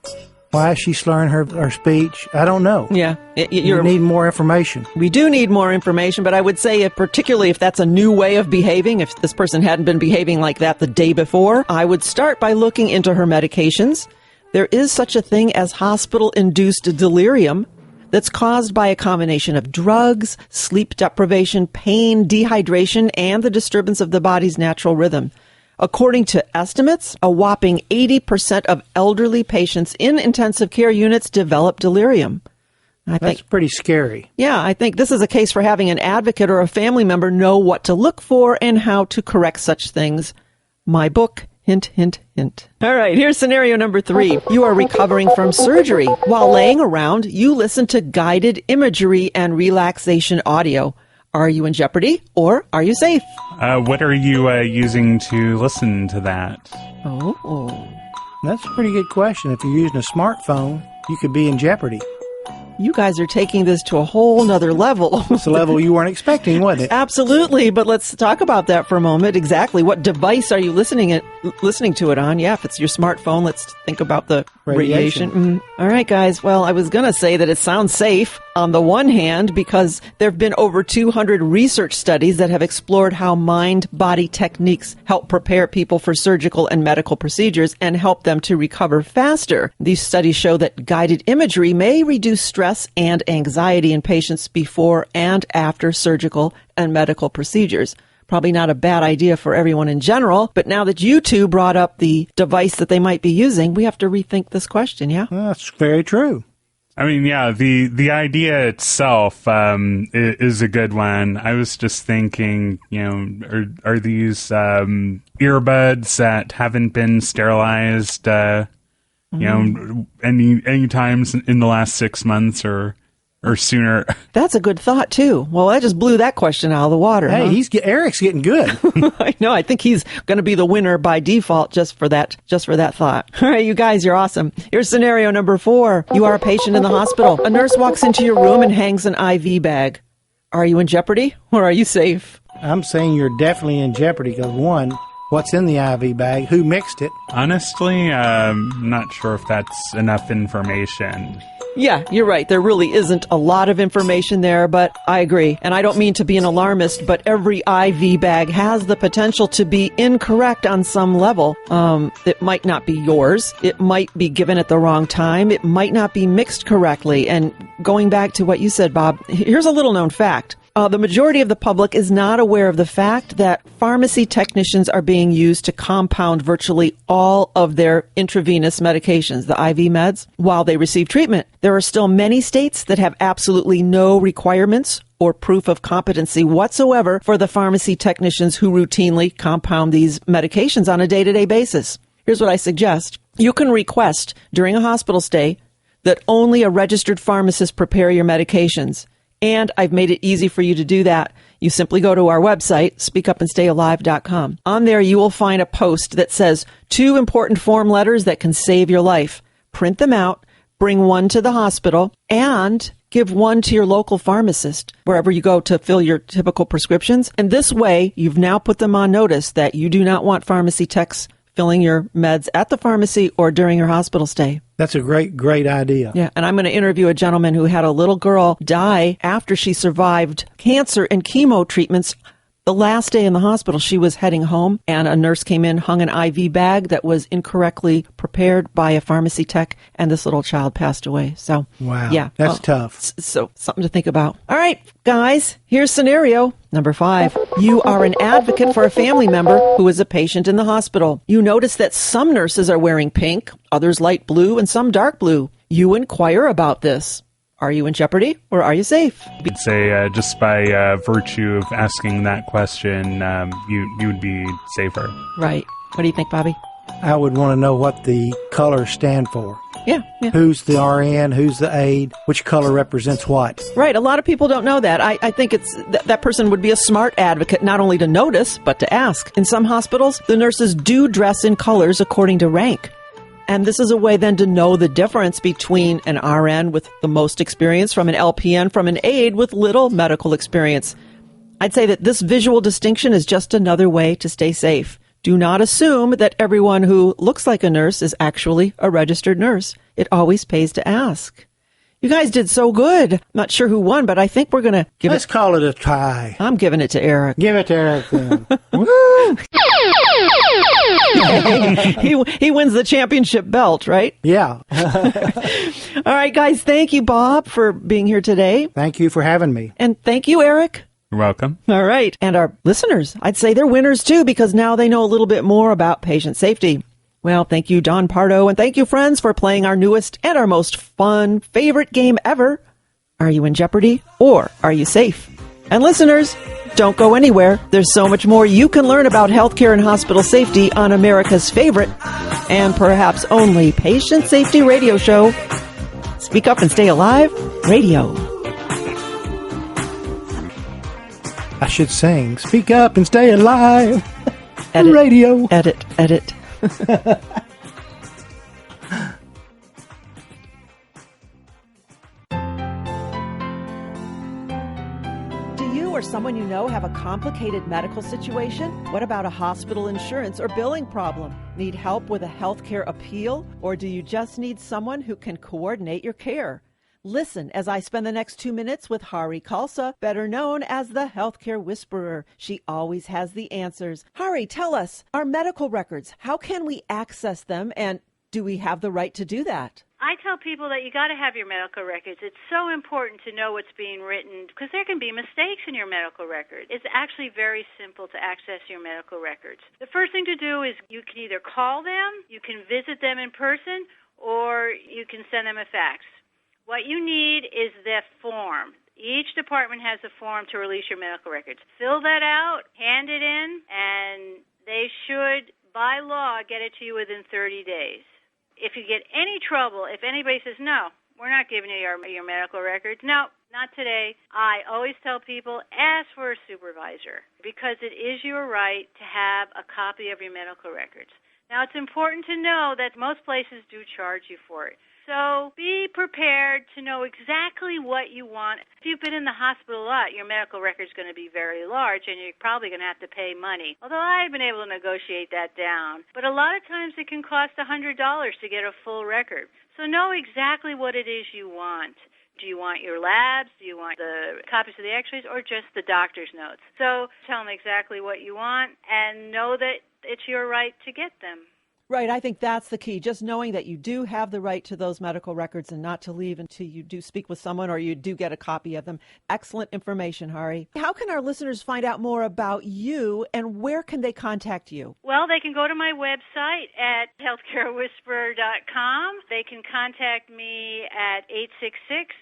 Why is she slurring her speech? I don't know. Yeah. You need more information. We do need more information, but I would say particularly if that's a new way of behaving, if this person hadn't been behaving like that the day before, I would start by looking into her medications. There is such a thing as hospital-induced delirium that's caused by a combination of drugs, sleep deprivation, pain, dehydration, and the disturbance of the body's natural rhythm. According to estimates, a whopping 80% of elderly patients in intensive care units develop delirium. That's pretty scary. Yeah, I think this is a case for having an advocate or a family member know what to look for and how to correct such things. My book, hint, hint, hint. All right, here's scenario number 3. You are recovering from surgery. While laying around, you listen to guided imagery and relaxation audio. Are you in jeopardy or are you safe? What are you using to listen to that? Oh. That's a pretty good question. If you're using a smartphone, you could be in jeopardy. You guys are taking this to a whole nother level. It's a level you weren't expecting, wasn't it? Absolutely, but let's talk about that for a moment. Exactly. What device are you listening to it on? Yeah, if it's your smartphone, let's think about the radiation. All right, guys. Well, I was going to say that it sounds safe on the one hand because there have been over 200 research studies that have explored how mind-body techniques help prepare people for surgical and medical procedures and help them to recover faster. These studies show that guided imagery may reduce stress and anxiety in patients before and after surgical and medical procedures. Probably not a bad idea for everyone in general, but now that you two brought up the device that they might be using, we have to rethink this question, yeah? Well, that's very true. I mean, yeah, the idea itself is a good one. I was just thinking, are these earbuds that haven't been sterilized, any times in the last 6 months or sooner? That's a good thought too. Well, I just blew that question out of the water. Hey, Eric's getting good. I know. I think he's going to be the winner by default just for that thought. All right, you guys, you're awesome. Here's scenario number 4. You are a patient in the hospital. A nurse walks into your room and hangs an IV bag. Are you in jeopardy or are you safe? I'm saying you're definitely in jeopardy because, one, what's in the IV bag? Who mixed it? Honestly, I'm not sure if that's enough information. Yeah, you're right. There really isn't a lot of information there, but I agree. And I don't mean to be an alarmist, but every IV bag has the potential to be incorrect on some level. It might not be yours. It might be given at the wrong time. It might not be mixed correctly. And going back to what you said, Bob, here's a little known fact. The majority of the public is not aware of the fact that pharmacy technicians are being used to compound virtually all of their intravenous medications, the IV meds, while they receive treatment. There are still many states that have absolutely no requirements or proof of competency whatsoever for the pharmacy technicians who routinely compound these medications on a day-to-day basis. Here's what I suggest. You can request during a hospital stay that only a registered pharmacist prepare your medications. And I've made it easy for you to do that. You simply go to our website, speakupandstayalive.com. On there, you will find a post that says 2 important form letters that can save your life. Print them out, bring one to the hospital, and give one to your local pharmacist wherever you go to fill your typical prescriptions. And this way, you've now put them on notice that you do not want pharmacy techs filling your meds at the pharmacy or during your hospital stay. That's a great idea. Yeah, and I'm going to interview a gentleman who had a little girl die after she survived cancer and chemo treatments. The last day in the hospital, she was heading home, and a nurse came in, hung an IV bag that was incorrectly prepared by a pharmacy tech, and this little child passed away. So, wow, yeah, that's tough. So, something to think about. All right, guys, here's scenario number 5. You are an advocate for a family member who is a patient in the hospital. You notice that some nurses are wearing pink, others light blue, and some dark blue. You inquire about this. Are you in jeopardy or are you safe? I'd say just by virtue of asking that question, you would be safer. Right. What do you think, Bobby? I would want to know what the colors stand for. Yeah. Who's the RN? Who's the aide? Which color represents what? Right. A lot of people don't know that. I think it's that person would be a smart advocate, not only to notice, but to ask. In some hospitals, the nurses do dress in colors according to rank. And this is a way then to know the difference between an RN with the most experience from an LPN from an aide with little medical experience. I'd say that this visual distinction is just another way to stay safe. Do not assume that everyone who looks like a nurse is actually a registered nurse. It always pays to ask. You guys did so good. Not sure who won, but I think we're going to give Let's call it a tie. I'm giving it to Eric. Give it to Eric then. Woo! He wins the championship belt, right? Yeah. All right, guys. Thank you, Bob, for being here today. Thank you for having me. And thank you, Eric. You're welcome. All right. And our listeners, I'd say they're winners too, because now they know a little bit more about patient safety. Well, thank you, Don Pardo, and thank you, friends, for playing our newest and our most fun favorite game ever. Are you in jeopardy or are you safe? And listeners, don't go anywhere. There's so much more you can learn about healthcare and hospital safety on America's favorite and perhaps only patient safety radio show, Speak Up and Stay Alive Radio. I should sing, Speak Up and Stay Alive Edit, Radio. Edit. someone you know have a complicated medical situation? What about a hospital insurance or billing problem? Need help with a healthcare appeal? Or do you just need someone who can coordinate your care? Listen as I spend the next 2 minutes with Hari Khalsa, better known as the Healthcare Whisperer. She always has the answers. Hari, tell us, our medical records, how can we access them, and do we have the right to do that? I tell people that you got to have your medical records. It's so important to know what's being written because there can be mistakes in your medical record. It's actually very simple to access your medical records. The first thing to do is you can either call them, you can visit them in person, or you can send them a fax. What you need is the form. Each department has a form to release your medical records. Fill that out, hand it in, and they should, by law, get it to you within 30 days. If you get any trouble, if anybody says, no, we're not giving you your medical records, no, not today, I always tell people, ask for a supervisor because it is your right to have a copy of your medical records. Now, it's important to know that most places do charge you for it. So be prepared to know exactly what you want. If you've been in the hospital a lot, your medical record is going to be very large, and you're probably going to have to pay money. Although I've been able to negotiate that down. But a lot of times it can cost $100 to get a full record. So know exactly what it is you want. Do you want your labs? Do you want the copies of the x-rays, or just the doctor's notes? So tell them exactly what you want and know that it's your right to get them. Right. I think that's the key. Just knowing that you do have the right to those medical records and not to leave until you do speak with someone or you do get a copy of them. Excellent information, Hari. How can our listeners find out more about you and where can they contact you? Well, they can go to my website at HealthcareWhisperer.com. They can contact me at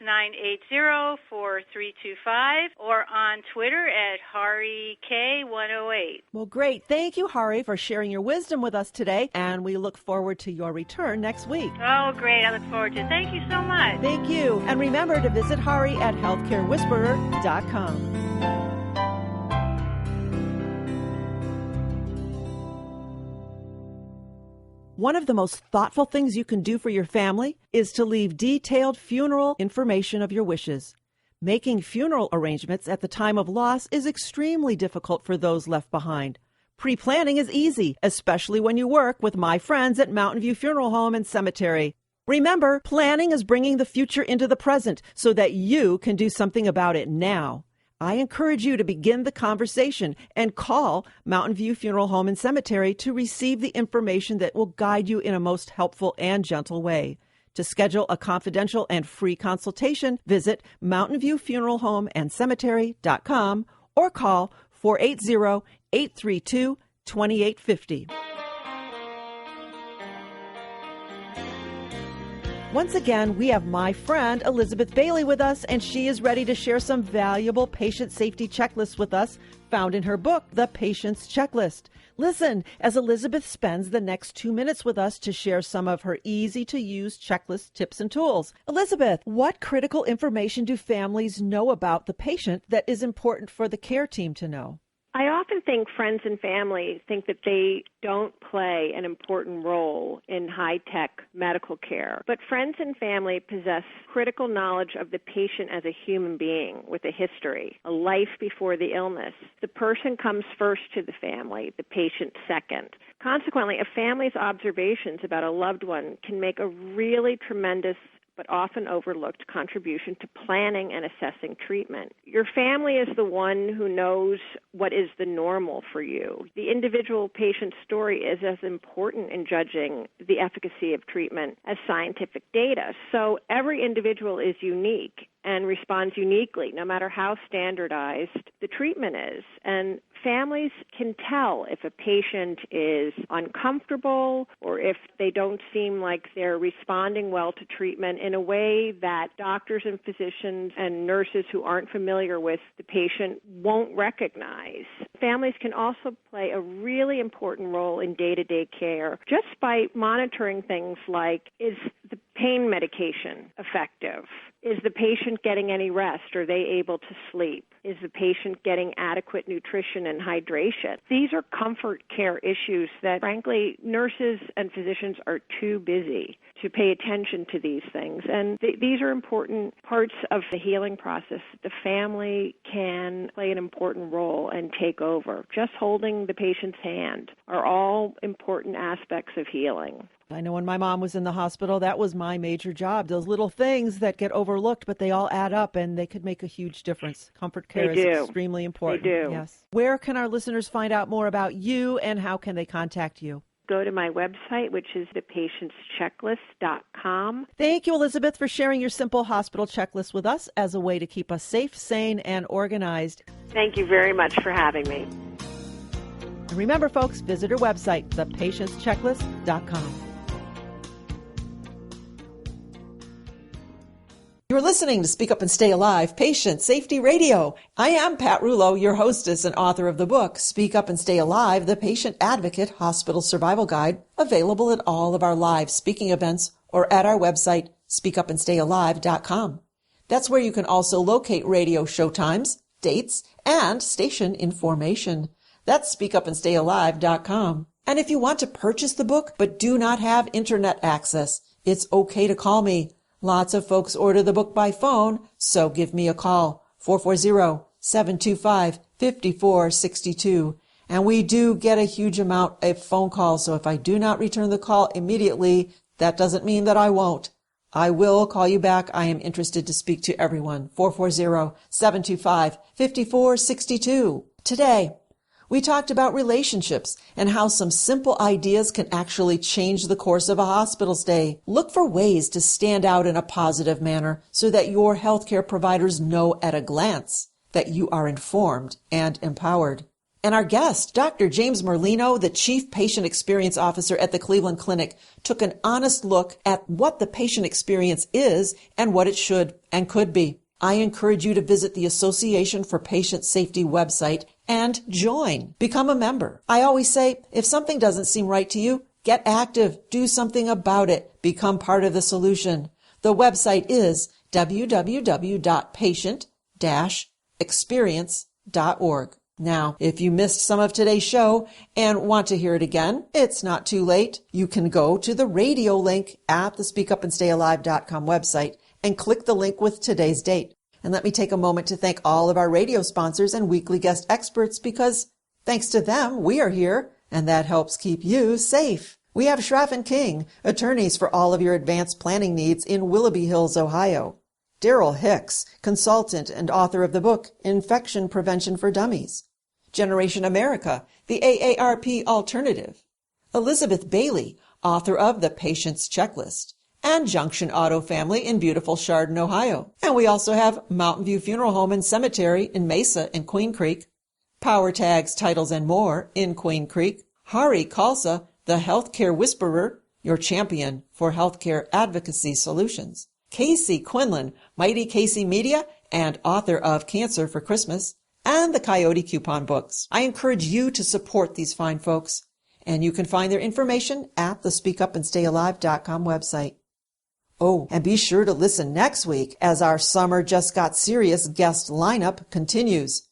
866-980-4325 or on Twitter at HariK108. Well, great. Thank you, Hari, for sharing your wisdom with us today. And we look forward to your return next week. Oh, great. I look forward to it. Thank you so much. Thank you. And remember to visit Hari at HealthcareWhisperer.com. One of the most thoughtful things you can do for your family is to leave detailed funeral information of your wishes. Making funeral arrangements at the time of loss is extremely difficult for those left behind. Pre-planning is easy, especially when you work with my friends at Mountain View Funeral Home and Cemetery. Remember, planning is bringing the future into the present so that you can do something about it now. I encourage you to begin the conversation and call Mountain View Funeral Home and Cemetery to receive the information that will guide you in a most helpful and gentle way. To schedule a confidential and free consultation, visit mountainviewfuneralhomeandcemetery.com or call 480-832-2850. Once again, we have my friend Elizabeth Bailey with us, and she is ready to share some valuable patient safety checklists with us found in her book, The Patient's Checklist. Listen as Elizabeth spends the next 2 minutes with us to share some of her easy-to-use checklist tips and tools. Elizabeth, what critical information do families know about the patient that is important for the care team to know? I often think friends and family think that they don't play an important role in high-tech medical care. But friends and family possess critical knowledge of the patient as a human being with a history, a life before the illness. The person comes first to the family, the patient second. Consequently, a family's observations about a loved one can make a really tremendous but often overlooked contribution to planning and assessing treatment. Your family is the one who knows what is the normal for you. The individual patient's story is as important in judging the efficacy of treatment as scientific data. So every individual is unique and responds uniquely, no matter how standardized the treatment is. And families can tell if a patient is uncomfortable or if they don't seem like they're responding well to treatment in a way that doctors and physicians and nurses who aren't familiar with the patient won't recognize. Families can also play a really important role in day-to-day care just by monitoring things like, is the pain medication effective? Is the patient getting any rest? Are they able to sleep? Is the patient getting adequate nutrition and hydration? These are comfort care issues that, frankly, nurses and physicians are too busy to pay attention to these things. And these are important parts of the healing process. The family can play an important role and take over. Just holding the patient's hand are all important aspects of healing. I know when my mom was in the hospital, that was my major job. Those little things that get overlooked, but they all add up and they could make a huge difference. Comfort care is extremely important. They do. Yes. Where can our listeners find out more about you and how can they contact you? Go to my website, which is thepatientschecklist.com. Thank you, Elizabeth, for sharing your simple hospital checklist with us as a way to keep us safe, sane, and organized. Thank you very much for having me. And remember, folks, visit our website, thepatientschecklist.com. You're listening to Speak Up and Stay Alive, Patient Safety Radio. I am Pat Rulo, your hostess and author of the book, Speak Up and Stay Alive, the Patient Advocate Hospital Survival Guide, available at all of our live speaking events or at our website, speakupandstayalive.com. That's where you can also locate radio show times, dates, and station information. That's speakupandstayalive.com. And if you want to purchase the book but do not have internet access, it's okay to call me. Lots of folks order the book by phone, so give me a call, 440-725-5462. And we do get a huge amount of phone calls, so if I do not return the call immediately, that doesn't mean that I won't. I will call you back. I am interested to speak to everyone, 440-725-5462. Today, we talked about relationships and how some simple ideas can actually change the course of a hospital stay. Look for ways to stand out in a positive manner so that your healthcare providers know at a glance that you are informed and empowered. And our guest, Dr. James Merlino, the Chief Patient Experience Officer at the Cleveland Clinic, took an honest look at what the patient experience is and what it should and could be. I encourage you to visit the Association for Patient Safety website and join. Become a member. I always say, if something doesn't seem right to you, get active. Do something about it. Become part of the solution. The website is www.patient-experience.org. Now, if you missed some of today's show and want to hear it again, it's not too late. You can go to the RadiOh link at the speakupandstayalive.com website and click the link with today's date. And let me take a moment to thank all of our radio sponsors and weekly guest experts because thanks to them, we are here, and that helps keep you safe. We have Schraff & King, attorneys for all of your advanced planning needs in Willoughby Hills, Ohio. Daryl Hicks, consultant and author of the book, Infection Prevention for Dummies. Generation America, the AARP Alternative. Elizabeth Bailey, author of The Patient's Checklist. And Junction Auto Family in beautiful Chardon, Ohio. And we also have Mountain View Funeral Home and Cemetery in Mesa and Queen Creek, Power Tags, Titles, and More in Queen Creek, Hari Khalsa, the Healthcare Whisperer, your champion for healthcare advocacy solutions, Casey Quinlan, Mighty Casey Media, and author of Cancer for Christmas, and the Coyote Coupon Books. I encourage you to support these fine folks, and you can find their information at the speakupandstayalive.com website. Oh, and be sure to listen next week as our Summer Just Got Serious guest lineup continues.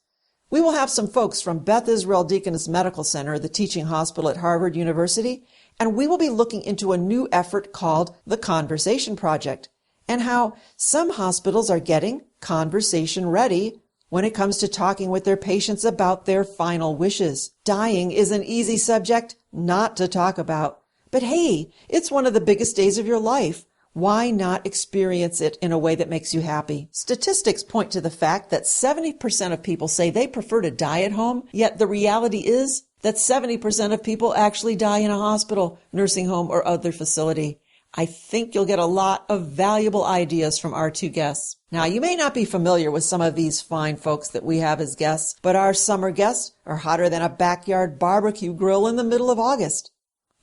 We will have some folks from Beth Israel Deaconess Medical Center, the teaching hospital at Harvard University, and we will be looking into a new effort called the Conversation Project and how some hospitals are getting conversation ready when it comes to talking with their patients about their final wishes. Dying is an easy subject not to talk about, but hey, it's one of the biggest days of your life. Why not experience it in a way that makes you happy? Statistics point to the fact that 70% of people say they prefer to die at home, yet the reality is that 70% of people actually die in a hospital, nursing home, or other facility. I think you'll get a lot of valuable ideas from our two guests. Now, you may not be familiar with some of these fine folks that we have as guests, but our summer guests are hotter than a backyard barbecue grill in the middle of August.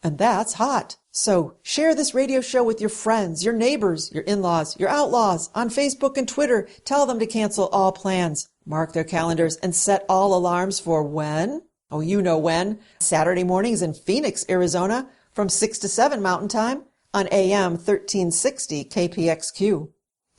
And that's hot. So share this radio show with your friends, your neighbors, your in-laws, your outlaws on Facebook and Twitter. Tell them to cancel all plans, mark their calendars, and set all alarms for when? Oh, you know when. Saturday mornings in Phoenix, Arizona from 6 to 7 Mountain Time on AM 1360 KPXQ.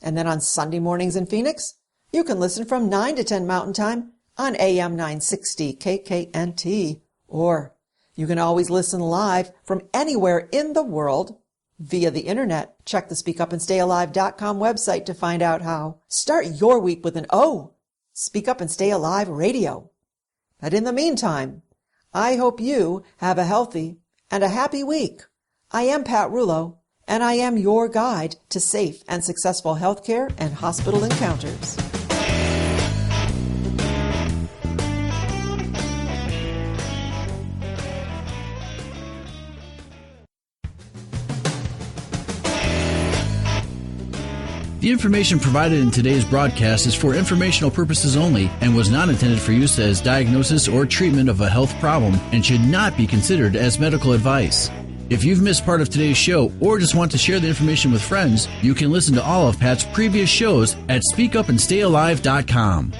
And then on Sunday mornings in Phoenix, you can listen from 9 to 10 Mountain Time on AM 960 KKNT. Or you can always listen live from anywhere in the world via the internet. Check the SpeakUpAndStayAlive.com website to find out how. Start your week with an O. Speak Up and Stay Alive Radio. But in the meantime, I hope you have a healthy and a happy week. I am Pat Rouleau, and I am your guide to safe and successful healthcare and hospital encounters. The information provided in today's broadcast is for informational purposes only and was not intended for use as diagnosis or treatment of a health problem and should not be considered as medical advice. If you've missed part of today's show or just want to share the information with friends, you can listen to all of Pat's previous shows at SpeakUpAndStayAlive.com.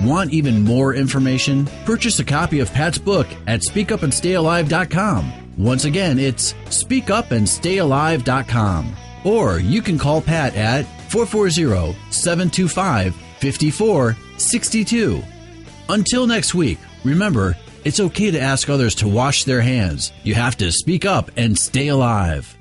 Want even more information? Purchase a copy of Pat's book at SpeakUpAndStayAlive.com. Once again, it's SpeakUpAndStayAlive.com. Or you can call Pat at 440-725-5462. Until next week, remember, it's okay to ask others to wash their hands. You have to speak up and stay alive.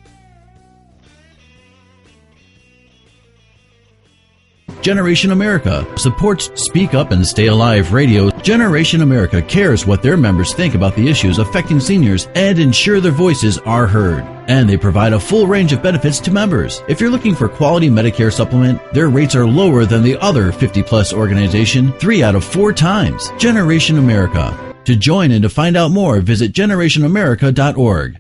Generation America supports Speak Up and Stay Alive Radio. Generation America cares what their members think about the issues affecting seniors and ensure their voices are heard. And they provide a full range of benefits to members. If you're looking for quality Medicare supplement, their rates are lower than the other 50-plus organization 3 out of 4 times. Generation America. To join and to find out more, visit generationamerica.org.